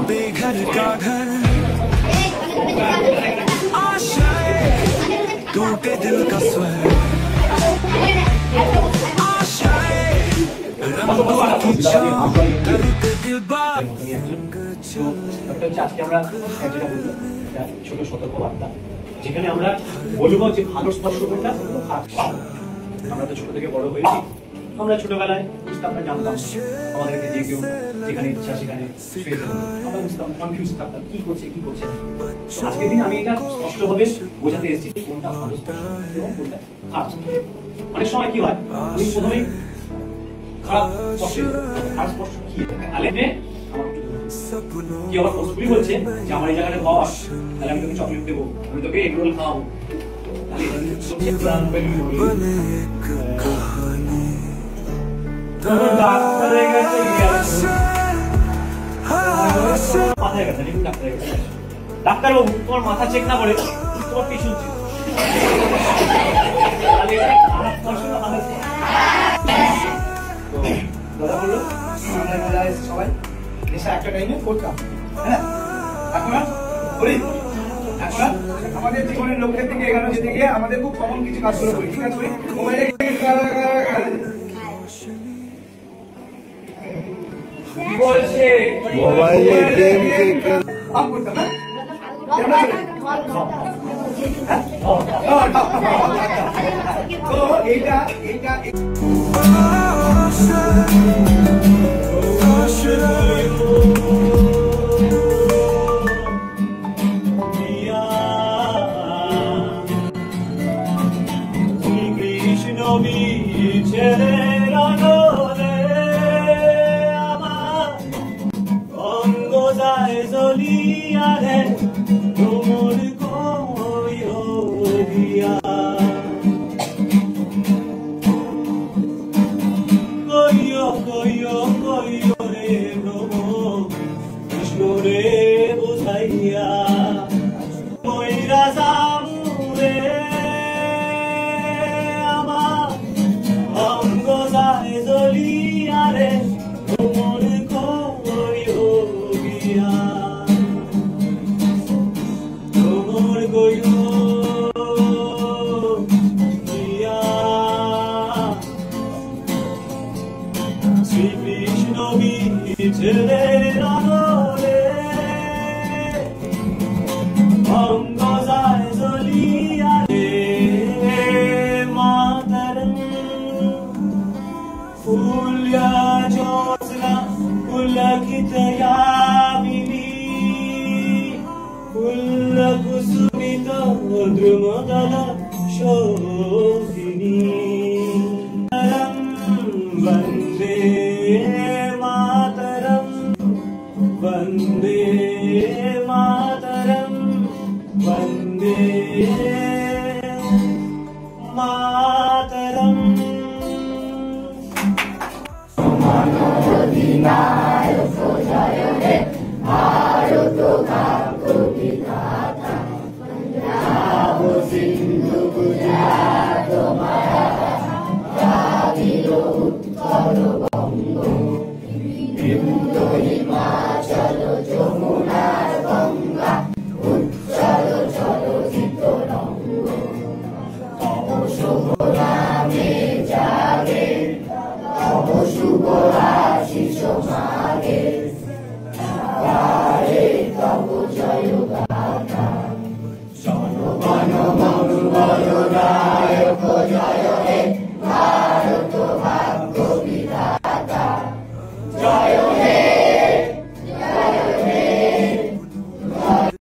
बेघर का घर आशाएं टूटे दिल का स्वर आशाएं रंगों की चाह करते दिल बात আজকে আমরা ছোট সতর্কবার্তা যেখানে আমরা বলবো যে ভালো স্পর্শ কোনটা খারাপ। আমরা তো ছোট থেকে বড় হয়েছি, আমরা ছোটবেলায় বুঝতাম না, জানতাম আমাদেরকে যে কেউ যেখানে ইচ্ছা সেখানে শুয়ে যেতাম, আমরা বুঝতাম, কনফিউজ থাকতাম কি করছে কি করছে না। আজকের দিন আমি এটা স্পষ্টভাবে বোঝাতে এসেছি কোনটা ভালো স্পর্শ এবং কোনটা খারাপ। অনেক সময় কি হয়, আমি প্রথমেই খারাপ স্পর্শ কি আলেমে কি আবার কসুরি বলছে যে আমার এই জায়গাটা বস, তাহলে আমি তোকে চকলেট দেবো, আমি তোকে এগ রোল খাওয়াবো। ডাক্তারবাবু তোমার মাথা চেক না করে তোমার কি শুনছি দাদা বললো সবাই একটা টাইমে করতাম, হ্যাঁ এখন এখন আমাদের জীবনের লক্ষ্যের দিকে এগোনো যেতে গিয়ে আমাদের খুব কমন কিছু কাজগুলো করি। ঠিক আছে, বলছে মোবাইলে গেম আপ করতাম না, তো এইটা শুভ